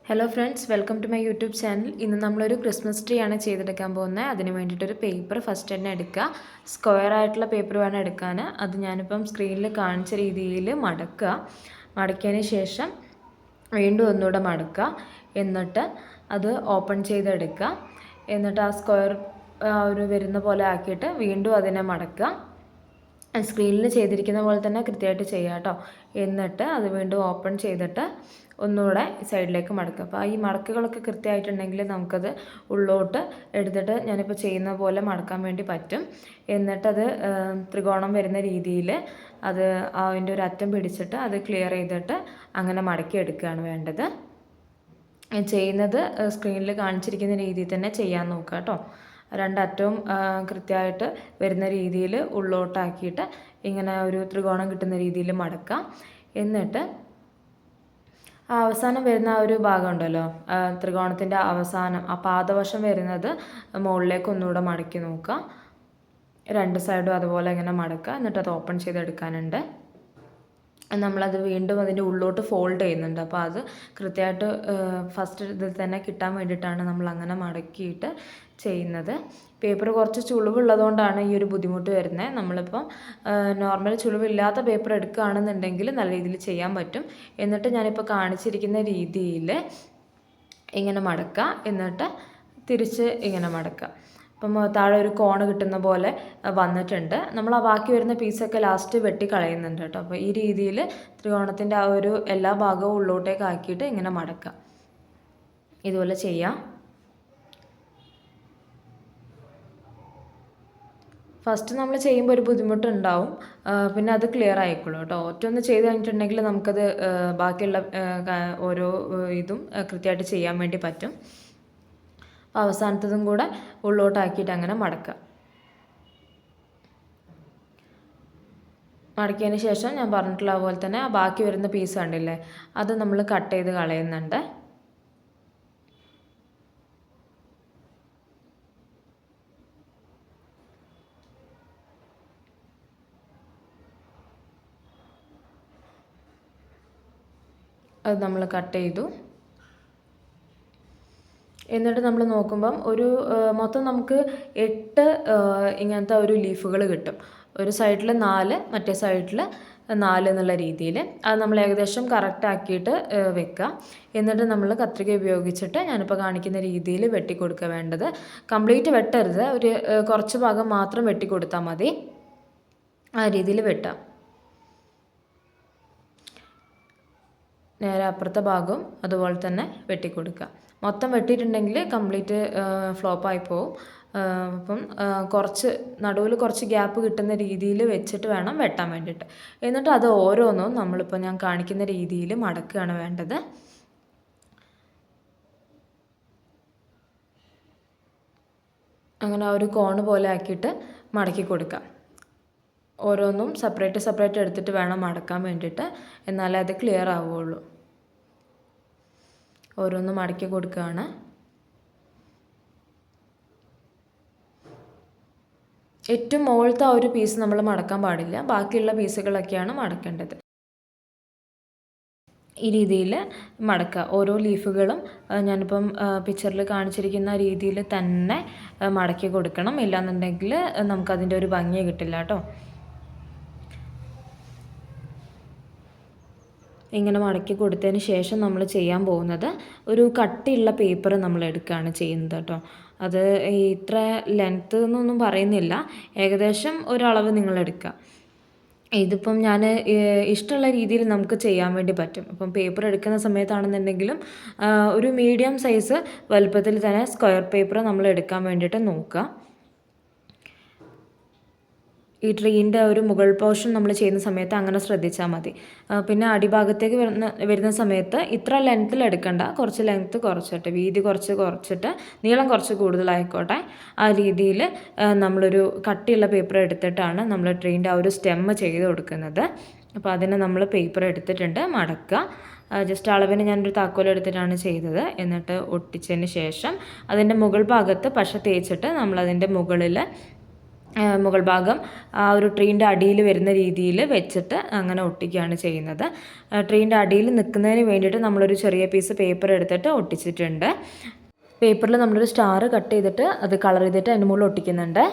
Hello friends, welcome to my YouTube channel. ഇന്ന് നമ്മളൊരു Christmas tree ആണ് ചെയ്തെടുക്കാൻ പോകുന്നത്. അതിന് വേണ്ടിയിട്ടൊരു പേപ്പർ ഫസ്റ്റ് തന്നെ എടുക്കുക. സ്ക്വയർ ആയിട്ടുള്ള പേപ്പർ വേണം എടുക്കാൻ. അത് ഞാനിപ്പം സ്ക്രീനിൽ കാണിച്ച രീതിയിൽ മടക്കിയതിന് ശേഷം വീണ്ടും ഒന്നുകൂടെ മടക്കുക. എന്നിട്ട് അത് ഓപ്പൺ ചെയ്തെടുക്കുക. എന്നിട്ട് ആ സ്ക്വയർ ഒരു വരുന്ന പോലെ ആക്കിയിട്ട് വീണ്ടും അതിനെ മടക്കുക. സ്ക്രീനിൽ ചെയ്തിരിക്കുന്ന പോലെ തന്നെ കൃത്യമായിട്ട് ചെയ്യുക കേട്ടോ. എന്നിട്ട് അത് വീണ്ടും ഓപ്പൺ ചെയ്തിട്ട് ഒന്നുകൂടെ സൈഡിലേക്ക് മടക്കുക. അപ്പോൾ ഈ മടക്കുകളൊക്കെ കൃത്യമായിട്ടുണ്ടെങ്കിൽ നമുക്കത് ഉള്ളോട്ട് എടുത്തിട്ട് ഞാനിപ്പോൾ ചെയ്യുന്ന പോലെ മടക്കാൻ വേണ്ടി പറ്റും. എന്നിട്ടത് ത്രികോണം വരുന്ന രീതിയിൽ അത് അതിൻ്റെ ഒരു അറ്റം പിടിച്ചിട്ട് അത് ക്ലിയർ ചെയ്തിട്ട് അങ്ങനെ മടക്കി എടുക്കുകയാണ് വേണ്ടത്. ചെയ്യുന്നത് സ്ക്രീനിൽ കാണിച്ചിരിക്കുന്ന രീതിയിൽ തന്നെ ചെയ്യാൻ നോക്കുക കേട്ടോ. രണ്ടറ്റവും കൃത്യമായിട്ട് വരുന്ന രീതിയിൽ ഉള്ളോട്ടാക്കിയിട്ട് ഇങ്ങനെ ഒരു ത്രികോണം കിട്ടുന്ന രീതിയിൽ മടക്കാം. എന്നിട്ട് അവസാനം വരുന്ന ആ ഒരു ഭാഗം ഉണ്ടല്ലോ, ത്രികോണത്തിൻ്റെ അവസാനം ആ പാദവശം വരുന്നത് മുകളിലേക്ക് ഒന്നുകൂടെ മടക്കി നോക്കുക. രണ്ട് സൈഡും അതുപോലെ ഇങ്ങനെ മടക്കുക. എന്നിട്ട് അത് ഓപ്പൺ ചെയ്തെടുക്കാനുണ്ട്. നമ്മളത് വീണ്ടും അതിൻ്റെ ഉള്ളോട്ട് ഫോൾഡ് ചെയ്യുന്നുണ്ട്. അപ്പോൾ അത് കൃത്യമായിട്ട് ഫസ്റ്റ് ഇതിൽ തന്നെ കിട്ടാൻ വേണ്ടിയിട്ടാണ് നമ്മൾ അങ്ങനെ മടക്കിയിട്ട് ചെയ്യുന്നത്. പേപ്പർ കുറച്ച് ചുളിവുള്ളതുകൊണ്ടാണ് ഈ ഒരു ബുദ്ധിമുട്ട് വരുന്നത്. നമ്മളിപ്പം നോർമൽ ചുളിവില്ലാത്ത പേപ്പർ എടുക്കുകയാണെന്നുണ്ടെങ്കിൽ നല്ല രീതിയിൽ ചെയ്യാൻ പറ്റും. എന്നിട്ട് ഞാനിപ്പോൾ കാണിച്ചിരിക്കുന്ന രീതിയിൽ ഇങ്ങനെ മടക്കുക. എന്നിട്ട് തിരിച്ച് ഇങ്ങനെ മടക്കുക. അപ്പം താഴെ ഒരു കോണ് കിട്ടുന്ന പോലെ വന്നിട്ടുണ്ട്. നമ്മൾ ആ ബാക്കി വരുന്ന പീസൊക്കെ ലാസ്റ്റ് വെട്ടി കളയുന്നുണ്ട് കേട്ടോ. അപ്പോൾ ഈ രീതിയിൽ ത്രികോണത്തിൻ്റെ ആ ഒരു എല്ലാ ഭാഗവും ഉള്ളോട്ടേക്ക് ആക്കിയിട്ട് ഇങ്ങനെ മടക്കാം. ഇതുപോലെ ചെയ്യാം. ഫസ്റ്റ് നമ്മൾ ചെയ്യുമ്പോൾ ഒരു ബുദ്ധിമുട്ടുണ്ടാവും, പിന്നെ അത് ക്ലിയർ ആയിക്കോളും കേട്ടോ. ഒറ്റൊന്ന് ചെയ്ത് കഴിഞ്ഞിട്ടുണ്ടെങ്കിൽ നമുക്കത് ബാക്കിയുള്ള ഓരോ ഇതും കൃത്യമായിട്ട് ചെയ്യാൻ വേണ്ടി പറ്റും. അവസാനത്തതും കൂടെ ഉള്ളോട്ടാക്കിയിട്ട് അങ്ങനെ മടക്കുക. മടക്കിയതിന് ശേഷം ഞാൻ പറഞ്ഞിട്ടുള്ള പോലെ തന്നെ ആ ബാക്കി വരുന്ന പീസ് കണ്ടില്ലേ, അത് നമ്മൾ കട്ട് ചെയ്ത് കളയുന്നുണ്ട്. അത് നമ്മൾ കട്ട് ചെയ്തു. എന്നിട്ട് നമ്മൾ നോക്കുമ്പം ഒരു മൊത്തം നമുക്ക് 8 ഇങ്ങനത്തെ ഒരു ലീഫുകൾ കിട്ടും. ഒരു സൈഡിൽ 4, മറ്റേ സൈഡിൽ 4 എന്നുള്ള രീതിയിൽ അത് നമ്മൾ ഏകദേശം കറക്റ്റ് ആക്കിയിട്ട് വെക്കുക. എന്നിട്ട് നമ്മൾ കത്രിക ഉപയോഗിച്ചിട്ട് ഞാനിപ്പോൾ കാണിക്കുന്ന രീതിയിൽ വെട്ടിക്കൊടുക്കുക വേണ്ടത്. കംപ്ലീറ്റ് വെട്ടരുത്, ഒരു കുറച്ച് ഭാഗം മാത്രം വെട്ടിക്കൊടുത്താൽ മതി. ആ രീതിയിൽ വെട്ടാം. നേരെ അപ്പുറത്തെ ഭാഗവും അതുപോലെ തന്നെ വെട്ടിക്കൊടുക്കുക. മൊത്തം വെട്ടിയിട്ടുണ്ടെങ്കിൽ കംപ്ലീറ്റ് ഫ്ലോപ്പായി പോവും. അപ്പം കുറച്ച് നടുവിൽ കുറച്ച് ഗ്യാപ്പ് കിട്ടുന്ന രീതിയിൽ വെച്ചിട്ട് വേണം വെട്ടാൻ വേണ്ടിയിട്ട്. എന്നിട്ട് അത് ഓരോന്നും നമ്മളിപ്പോൾ ഞാൻ കാണിക്കുന്ന രീതിയിൽ മടക്കുകയാണ് വേണ്ടത്. അങ്ങനെ ആ ഒരു കോണ് പോലെ ആക്കിയിട്ട് മടക്കി കൊടുക്കാം. ഓരോന്നും സെപ്പറേറ്റ് എടുത്തിട്ട് വേണം മടക്കാൻ വേണ്ടിയിട്ട്, എന്നാലേ അത് ക്ലിയർ ആവുകയുള്ളൂ. ഓരോന്നും മടക്കി കൊടുക്കുകയാണ്. ഏറ്റവും മുകളിലത്തെ ആ ഒരു പീസ് നമ്മൾ മടക്കാൻ പാടില്ല, ബാക്കിയുള്ള പീസുകളൊക്കെയാണ് മടക്കേണ്ടത്. ഈ രീതിയിൽ മടക്കുക. ഓരോ ലീഫുകളും ഞാനിപ്പം പിക്ചറിൽ കാണിച്ചിരിക്കുന്ന രീതിയിൽ തന്നെ മടക്കി കൊടുക്കണം. ഇല്ലാന്നുണ്ടെങ്കിൽ നമുക്കതിൻ്റെ ഒരു ഭംഗി കിട്ടില്ല കേട്ടോ. ഇങ്ങനെ മടക്കി കൊടുത്തതിന് ശേഷം നമ്മൾ ചെയ്യാൻ പോകുന്നത് ഒരു കട്ടിയുള്ള പേപ്പർ നമ്മൾ എടുക്കുകയാണ് ചെയ്യുന്നത് കേട്ടോ. അത് ഇത്ര ലെങ്ത്ത് എന്നൊന്നും പറയുന്നില്ല, ഏകദേശം ഒരളവ് നിങ്ങൾ എടുക്കുക. ഇതിപ്പം ഞാൻ ഇഷ്ടമുള്ള രീതിയിൽ നമുക്ക് ചെയ്യാൻ വേണ്ടി പറ്റും. അപ്പം പേപ്പർ എടുക്കുന്ന സമയത്താണെന്നുണ്ടെങ്കിലും ഒരു മീഡിയം സൈസ് വലുപ്പത്തിൽ തന്നെ സ്ക്വയർ പേപ്പർ നമ്മൾ എടുക്കാൻ വേണ്ടിയിട്ട് നോക്കുക. ഈ ട്രീൻ്റെ ഒരു മുകൾ പോർഷൻ നമ്മൾ ചെയ്യുന്ന സമയത്ത് അങ്ങനെ ശ്രദ്ധിച്ചാൽ മതി. പിന്നെ അടിഭാഗത്തേക്ക് വരുന്ന സമയത്ത് ഇത്ര ലെങ്ത്തിൽ എടുക്കണ്ട, കുറച്ച് ലെങ്ത്ത് കുറച്ചിട്ട്, വീതി കുറച്ചിട്ട് നീളം കുറച്ച് കൂടുതലായിക്കോട്ടെ. ആ രീതിയിൽ നമ്മളൊരു കട്ടിയുള്ള പേപ്പർ എടുത്തിട്ടാണ് നമ്മൾ ട്രീൻ്റെ ആ ഒരു സ്റ്റെമ്മ് ചെയ്ത് കൊടുക്കുന്നത്. അപ്പോൾ അതിന് നമ്മൾ പേപ്പർ എടുത്തിട്ടുണ്ട്, മടക്കുക. ജസ്റ്റ് അളവിന് ഞാനൊരു താക്കോൽ എടുത്തിട്ടാണ് ചെയ്തത്. എന്നിട്ട് ഒട്ടിച്ചതിന് ശേഷം അതിൻ്റെ മുകൾ ഭാഗത്ത് പശ തേച്ചിട്ട് നമ്മളതിൻ്റെ മുകളിൽ മുകൾ ഭാഗം ആ ഒരു ട്രീൻ്റെ അടിയിൽ വരുന്ന രീതിയിൽ വെച്ചിട്ട് അങ്ങനെ ഒട്ടിക്കുകയാണ് ചെയ്യുന്നത്. ട്രീൻ്റെ അടിയിൽ നിൽക്കുന്നതിന് വേണ്ടിയിട്ട് നമ്മളൊരു ചെറിയ പീസ് പേപ്പർ എടുത്തിട്ട് ഒട്ടിച്ചിട്ടുണ്ട്. പേപ്പറിൽ നമ്മളൊരു സ്റ്റാർ കട്ട് ചെയ്തിട്ട് അത് കളർ ചെയ്തിട്ട് അതിൻ്റെ മുകളിൽ ഒട്ടിക്കുന്നുണ്ട്.